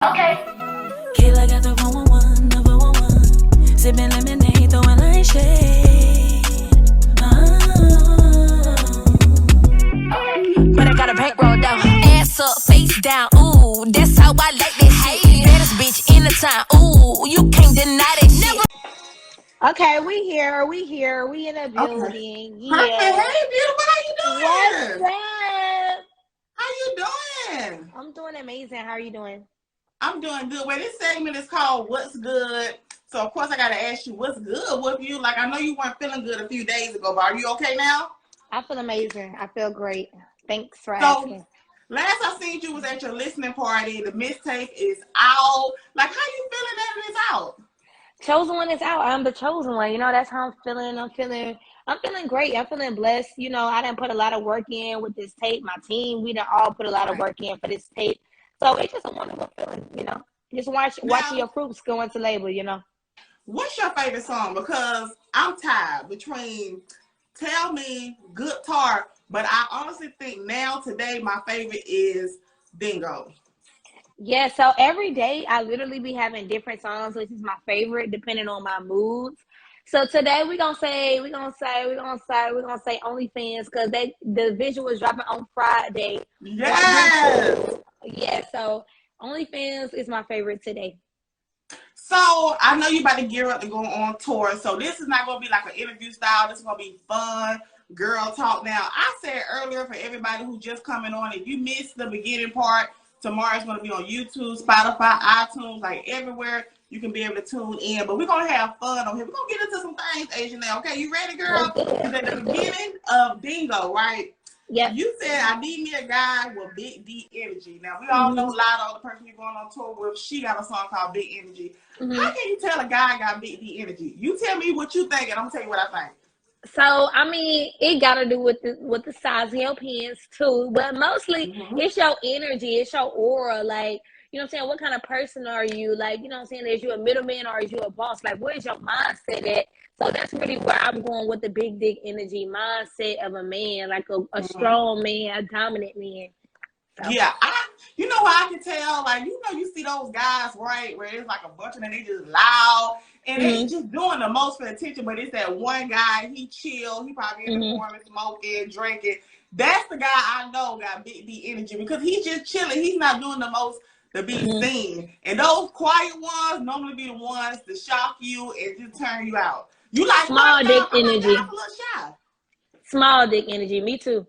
Okay. Kayla got the 111, the 411. Sipping lemonade, throwing light shade. But I got a bankroll down. Ass up, face down. Ooh, that's how I like that shit. Baddest bitch in the town. Ooh, you can't deny that shit. Okay, we in a building. Perfect. Yeah. Hey, beautiful. How you What's doing? up? How you doing? I'm doing amazing. How are you doing? I'm doing good. Well, this segment is called What's Good. So, of course, I got to ask you, what's good with you? Like, I know you weren't feeling good a few days ago, but are you okay now? I feel amazing. I feel great. Thanks for So, asking. last I seen you was at your listening party. The mixtape is out. Like, how you feeling that it's out? Chosen one is out. I'm the chosen one. You know, that's how I'm feeling. I'm feeling great. I'm feeling blessed. You know, I done put a lot of work in with this tape. My team, we done all put a lot of work in for this tape. So it's just a wonderful feeling, you know. Just watching your fruits go into label, you know. What's your favorite song? Because I'm tired between Tell Me, Good Tar, but I honestly think now, today, my favorite is Bingo. Yeah, so every day I literally be having different songs, which is my favorite, depending on my moods. So today we're gonna say OnlyFans because the visual is dropping on Friday on Yes! YouTube. Yeah, so OnlyFans is my favorite today. So I know you about to gear up to go on tour. So this is not going to be like an interview style. This is going to be fun, girl talk. Now, I said earlier for everybody who just coming on, if you missed the beginning part, tomorrow is going to be on YouTube, Spotify, iTunes, like everywhere. You can be able to tune in. But we're going to have fun on here. We're going to get into some things, Asianae. Okay, you ready, girl? Because at the beginning of Bingo, right? Yep. You said I need me a guy with big D energy. Now we all know Latto, the person you're going on tour with, she got a song called Big Energy. How can you tell a guy got big D energy? You tell me what you think, and I'm gonna tell you what I think. So I mean, it got to do with the size of your pants too, but mostly it's your energy, it's your aura. Like, you know what I'm saying? What kind of person are you? Like, you know what I'm saying? Is you a middleman or is you a boss? Like, where's your mindset at? So that's really where I'm going with the big dick energy mindset of a man, like a strong man, a dominant man. So. Yeah, you know how I can tell, like, you know, you see those guys, right, where it's like a bunch of them, they just loud, and they just doing the most for attention, but it's that one guy, he chill, he probably in the morning smoking, drinking. That's the guy I know got big D energy because he's just chilling. He's not doing the most to be seen. And those quiet ones normally be the ones to shock you and just turn you out. You like small dick energy. I'm a little shy. Small dick energy. Me too.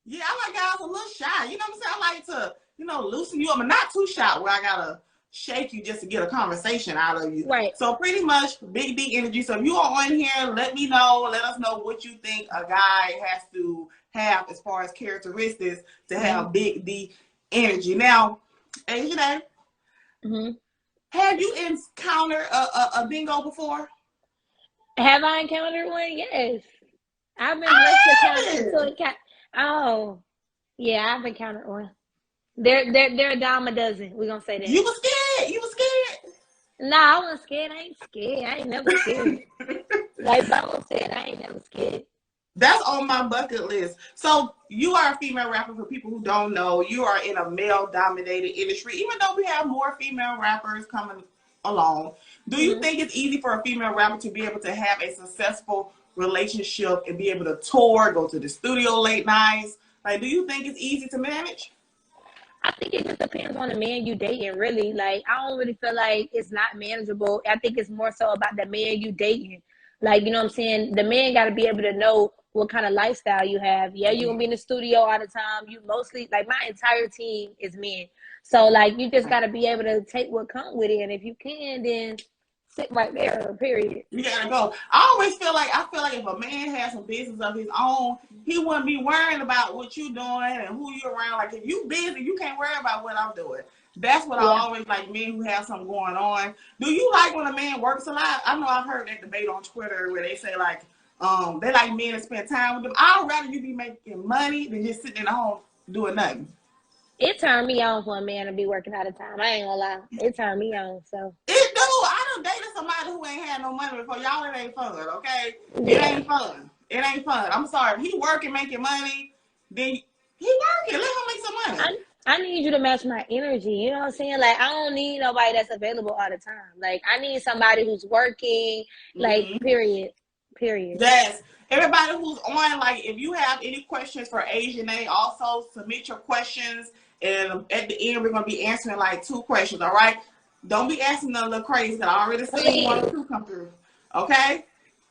Yeah, I like guys a little shy. You know what I'm saying? I like to, you know, loosen you up, but not too shy where I gotta shake you just to get a conversation out of you. Right. So pretty much big D energy. So if you are on here, let me know. Let us know what you think a guy has to have as far as characteristics to have big D energy. Now, Asianae, have you encountered a bingo before? Have I encountered one? Yes. I've been blessed to encounter. Oh, yeah, I've encountered one. They're a dime a dozen. We're gonna say that. You was scared. You was scared. Nah, I wasn't scared. I ain't scared. I ain't never scared. Like Bama said, I ain't never scared. That's on my bucket list. So you are a female rapper. For people who don't know, you are in a male-dominated industry. Even though we have more female rappers coming along, do you think it's easy for a female rapper to be able to have a successful relationship and be able to tour, go to the studio late nights? Like, do you think it's easy to manage? I think it just depends on the man you dating, really. Like, I don't really feel like it's not manageable. I think it's more so about the man you dating. Like, you know what I'm saying? The man got to be able to know what kind of lifestyle you have. Yeah, you're going to be in the studio all the time. You mostly, like, my entire team is men. So, like, you just got to be able to take what comes with it. And if you can, then sit right there, period. You gotta go. I always feel like if a man has some business of his own, he wouldn't be worrying about what you doing and who you around. Like, if you busy, you can't worry about what I'm doing. That's what I always like, men who have something going on. Do you like when a man works a lot? I know I've heard that debate on Twitter where they say like, they like men to spend time with them. I'd rather you be making money than just sitting in the home doing nothing. It turned me on for a man to be working all the time. I ain't gonna lie. It turned me on, so. It do. I done dated somebody who ain't had no money before. Y'all, it ain't fun, okay? It ain't fun. It ain't fun. I'm sorry. If he working, making money, then he working. Let him make some money. I need you to match my energy. You know what I'm saying? Like, I don't need nobody that's available all the time. Like, I need somebody who's working. Like, period. Yes. Everybody who's on, like, if you have any questions for Asianae, also submit your questions. And at the end, we're going to be answering like 2 questions, all right? Don't be asking them a little crazy because I already seen 1 or 2 come through. Okay?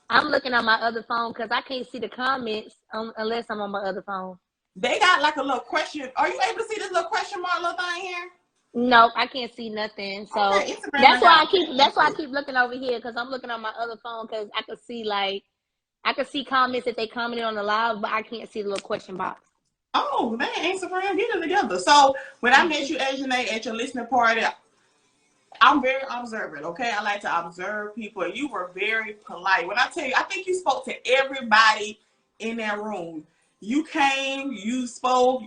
I'm looking on my other phone because I can't see the comments unless I'm on my other phone. They got like a little question. Are you able to see this little question mark little thing here? Nope, I can't see nothing. So okay, that's why I keep looking over here because I'm looking on my other phone because I can see comments if they commented on the live, but I can't see the little question box. Oh man, Instagram, get it together. So when I met you, Asianae, at your listening party, I'm very observant, okay? I like to observe people. You were very polite. When I tell you, I think you spoke to everybody in that room. You came, you spoke.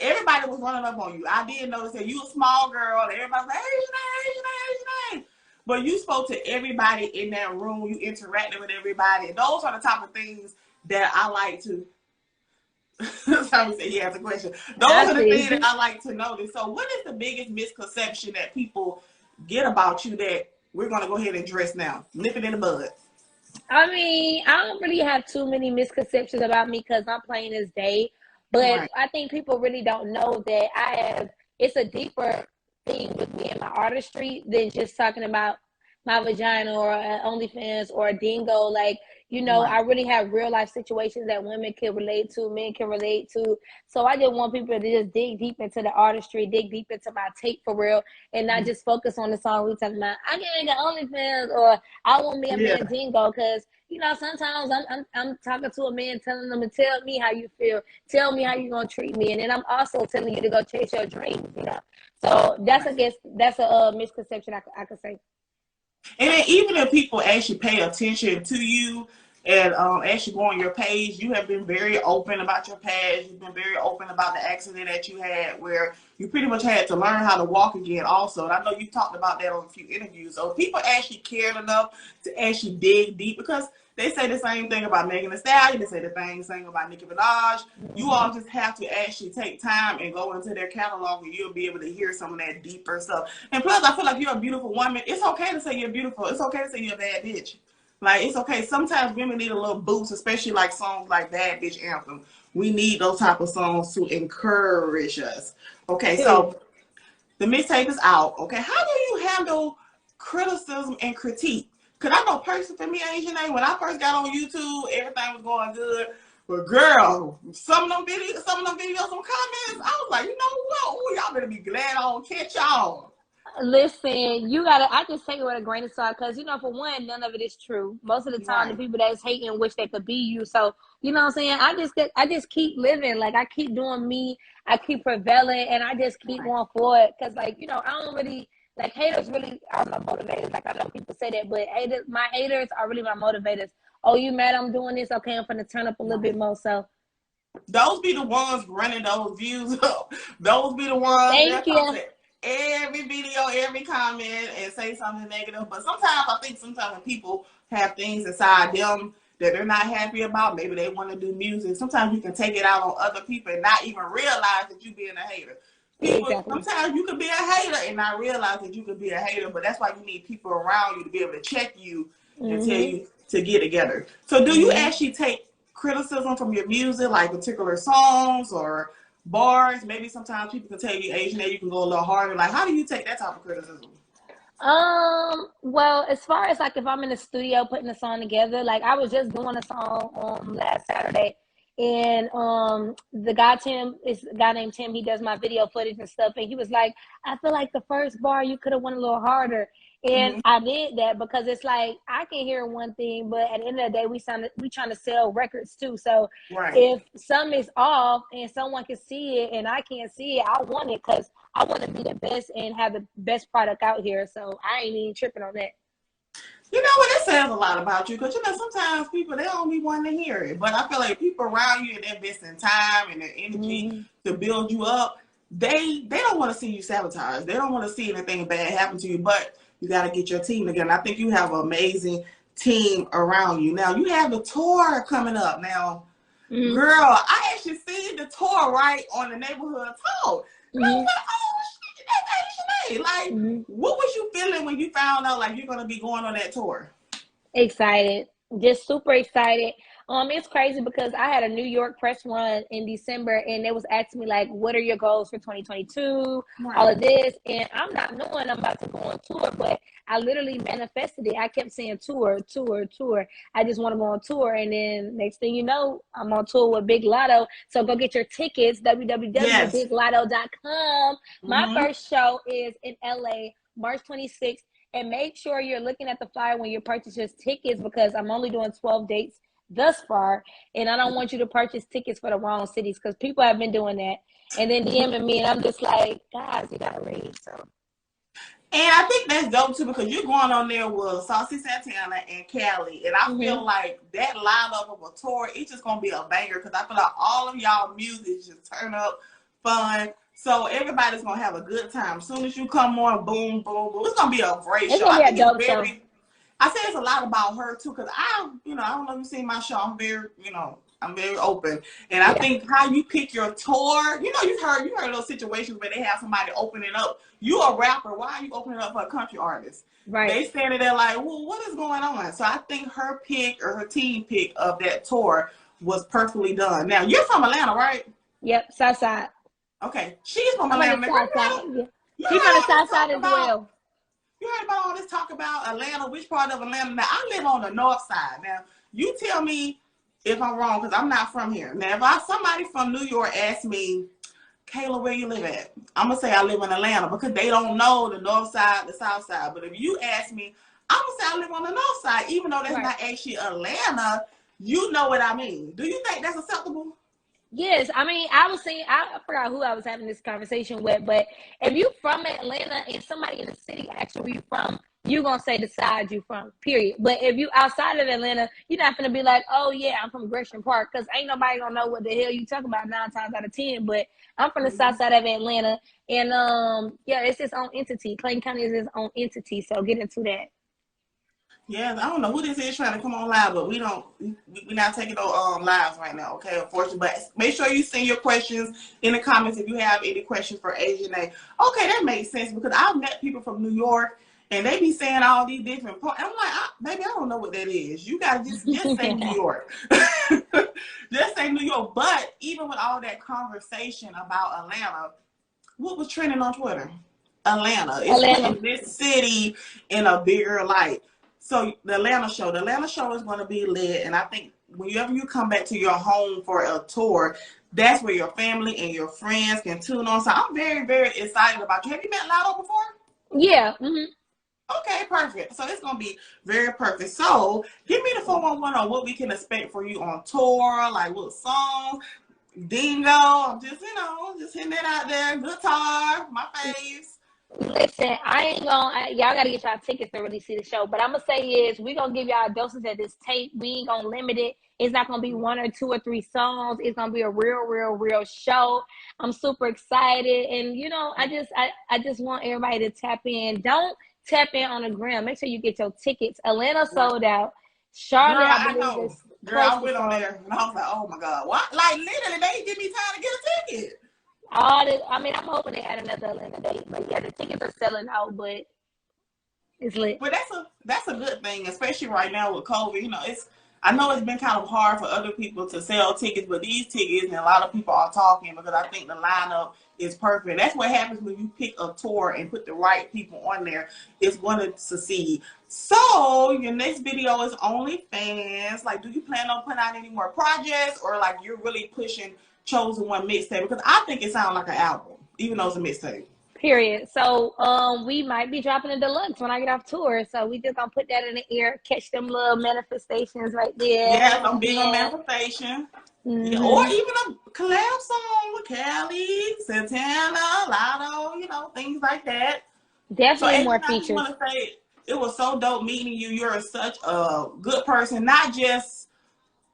Everybody was running up on you. I did notice that you a small girl. And everybody was like, Asianae. But you spoke to everybody in that room. You interacted with everybody. And those are the type of things that I like to. Tommy said he has a question. Those are the things that I like to notice. So what is the biggest misconception that people get about you that we're going to go ahead and address now? Nip it in the bud. I mean, I don't really have too many misconceptions about me because I'm plain as day. But I think people really don't know that it's a deeper thing with me and my artistry than just talking about my vagina or OnlyFans or a dingo. Like, you know, I really have real life situations that women can relate to, men can relate to. So I just want people to just dig deep into the artistry, dig deep into my tape for real, and not just focus on the song we talking about. I can't get OnlyFans or I want me a man dingo because, you know, sometimes I'm talking to a man telling them to tell me how you feel, tell me how you gonna treat me, and then I'm also telling you to go chase your dreams, you know. So that's a misconception I could say. And then even if people actually pay attention to you and actually go on your page, you have been very open about your past. You've been very open about the accident that you had where you pretty much had to learn how to walk again also. And I know you talked about that on a few interviews. So people actually cared enough to actually dig deep because they say the same thing about Megan Thee Stallion. They say the same thing about Nicki Minaj. You all just have to actually take time and go into their catalog and you'll be able to hear some of that deeper stuff. And plus, I feel like you're a beautiful woman. It's okay to say you're beautiful. It's okay to say you're a bad bitch. Like, it's okay. Sometimes women need a little boost, especially like songs like Bad Bitch Anthem. We need those type of songs to encourage us. Okay, so the mixtape is out. Okay, how do you handle criticism and critique? Because I know personally for me, Asianae, when I first got on YouTube, everything was going good. But girl, some of them videos, some comments, I was like, you know what? Ooh, y'all better be glad I don't catch y'all. Listen, I just take it with a grain of salt because, you know, for one, none of it is true. Most of the time, the people that's hating wish they could be you. So, you know what I'm saying? I just keep living. Like, I keep doing me. I keep prevailing, and I just keep going forward because, like, you know, I don't really, like, haters really are my motivators. Like, I know people say that, but my haters are really my motivators. Oh, you mad I'm doing this? Okay, I'm going to turn up a little bit more. So, those be the ones running those views up. Those be the ones. Thank you. Every video, every comment, and say something negative. But sometimes I think when people have things inside them that they're not happy about, maybe they want to do music. Sometimes you can take it out on other people and not even realize that you being a hater. Sometimes you can be a hater and not realize that you could be a hater. But that's why you need people around you to be able to check you and tell you to get together. So do you actually take criticism from your music, like particular songs or bars? Maybe sometimes people can tell you, Asianae, you can go a little harder. Like, how do you take that type of criticism? Well, as far as like if I'm in the studio putting a song together, like I was just doing a song last Saturday, and the guy Tim is a guy named Tim. He does my video footage and stuff, and he was like, I feel like the first bar you could have went a little harder. And I did that because it's like I can hear one thing, but at the end of the day, we trying to sell records too. So if some is off and someone can see it and I can't see it, I want it because I want to be the best and have the best product out here. So I ain't even tripping on that. You know what? It says a lot about you because, you know, sometimes people, they don't be wanting to hear it. But I feel like people around you and they're investing time and their energy to build you up, they don't want to see you sabotage. They don't want to see anything bad happen to you. But you got to get your team together. I think you have an amazing team around you. Now, you have the tour coming up. Now, girl, I actually seen the tour right on the Neighborhood Talk. I was like, oh shit, that's Asianae. Like, what was you feeling when you found out like you're gonna be going on that tour? Excited, just super excited. It's crazy because I had a New York press run in December, and they was asking me like, "What are your goals for 2022?" Right. All of this, and I'm not knowing I'm about to go on tour, but I literally manifested it. I kept saying tour, tour, tour. I just want to go on tour, and then next thing you know, I'm on tour with Big Latto. So go get your tickets, www.biglotto.com. My first show is in LA, March 26th. And make sure you're looking at the flyer when you purchase your tickets, because I'm only doing 12 dates thus far. And I don't want you to purchase tickets for the wrong cities, because people have been doing that. And then DMing me, and I'm just like, guys, you got to read. So. And I think that's dope too, because you're going on there with Saucy, Santana, and Cali. And I feel like that lineup of a tour, it's just going to be a banger, because I feel like all of y'all music just turn up, fun. So everybody's gonna have a good time. As soon as you come on, boom, boom, boom. It's gonna be a great show. I think it's very. I say it's a lot about her too, because I don't know if you've seen my show. I'm very, I'm very open, and I think how you pick your tour. You've heard those situations where they have somebody opening up. You a rapper, why are you opening up for a country artist? Right. They standing there like, well, what is going on? So I think her pick, or her team pick of that tour, was perfectly done. Now you're from Atlanta, right? Yep, Southside. Okay, she's from Atlanta. She's from the South Side as well. You heard about all this talk about Atlanta? Which part of Atlanta? Now, I live on the north side. Now, you tell me if I'm wrong, because I'm not from here. Now, if somebody from New York asks me, Kayla, where you live at? I'm going to say I live in Atlanta, because they don't know the north side, the south side. But if you ask me, I'm going to say I live on the north side, even though that's not actually Atlanta. You know what I mean. Do you think that's acceptable? Yes, I mean, I was saying, I forgot who I was having this conversation with, but if you from Atlanta and somebody in the city asks where you from, you're going to say the side you from, period. But if you outside of Atlanta, you're not going to be like, oh, yeah, I'm from Gresham Park, because ain't nobody going to know what the hell you talking about 9 times out of 10. But I'm from the south side of Atlanta, and, it's its own entity. Clayton County is its own entity, so get into that. Yeah, I don't know who this is trying to come on live, but we're not taking no lives right now, okay, unfortunately. But make sure you send your questions in the comments if you have any questions for Asianae. Okay, that makes sense, because I've met people from New York, and they be saying all these different points. I'm like, baby, I don't know what that is. You gotta just say New York. Just say New York. But even with all that conversation about Atlanta, what was trending on Twitter? Atlanta. It's putting this city in a bigger light. So the Atlanta show is going to be lit, and I think whenever you come back to your home for a tour, that's where your family and your friends can tune on. So I'm very, very excited about you. Have you met Latto before? Yeah. Okay, perfect. So it's going to be very perfect. So give me the 411 on what we can expect for you on tour, like what songs. Dingo, I'm just hitting it out there. Guitar, my faves. Listen, y'all gotta get y'all tickets to really see the show. But I'm gonna say is we gonna give y'all doses at this tape. We ain't gonna limit it. It's not gonna be 1 or 2 or 3 songs. It's gonna be a real show. I'm super excited, and I just want everybody to tap in. Don't tap in on the gram. Make sure you get your tickets. Atlanta sold out. Charlotte, Girl, I believe is. Girl, I went on there and I was like, oh my God, what? Like literally, they didn't give me time to get a ticket. I'm hoping they add another Atlanta date, but yeah, the tickets are selling out, but it's lit. But that's a good thing, especially right now with COVID. I know it's been kind of hard for other people to sell tickets, but these tickets, and a lot of people are talking, because I think the lineup is perfect. That's what happens when you pick a tour and put the right people on there. It's going to succeed. So your next video is OnlyFans. Like, do you plan on putting out any more projects, or like you're really pushing Chosen One mixtape? Because I think it sounds like an album, even though it's a mixtape. Period. So we might be dropping a deluxe when I get off tour. So we just gonna put that in the air, catch them little manifestations right there. Yeah, I'm big on manifestation. Yeah, or even a collab song with Cali, Santana, Latto, things like that. Definitely more features. I just want to say it was so dope meeting you. You're such a good person, not just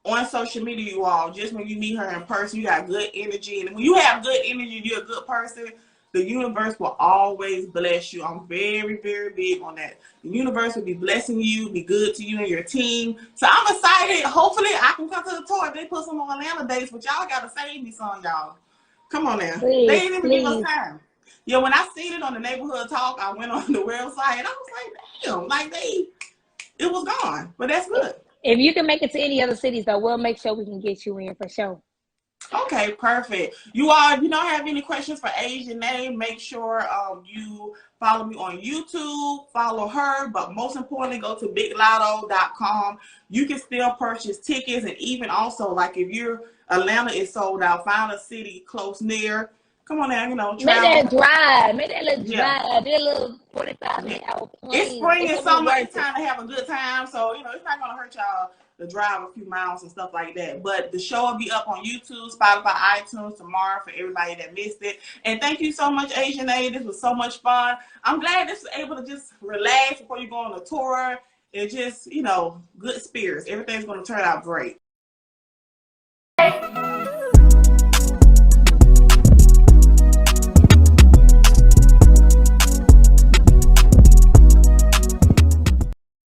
on social media, you all. Just when you meet her in person, you got good energy. And when you have good energy, you're a good person. The universe will always bless you. I'm very, very big on that. The universe will be blessing you, be good to you and your team. So I'm excited. Hopefully, I can come to the tour. If they put some more Atlanta dates, but y'all got to save me some, y'all. Come on now. They Please, didn't even give us time. Yeah, when I seen it on the Neighborhood Talk, I went on the website and I was like, damn, like it was gone. But that's good. If you can make it to any other cities, though, we'll make sure we can get you in for sure. Okay, perfect. You all, if you don't have any questions for Asianae, make sure you follow me on YouTube, follow her, but most importantly, go to biglatto.com. You can still purchase tickets, and even also, like if you're Atlanta is sold out, find a city close near. Come on now, you know, travel. Make that drive. Make that little drive. That little 45-minute-hour plane. It's spring and summer. It's It. time to have a good time. So, you know, it's not going to hurt y'all to drive a few miles and stuff like that. But the show will be up on YouTube, Spotify, iTunes tomorrow for everybody that missed it. And thank you so much, Asianae. This was so much fun. I'm glad this was able to just relax before you go on a tour. It's just, you know, good spirits. Everything's going to turn out great.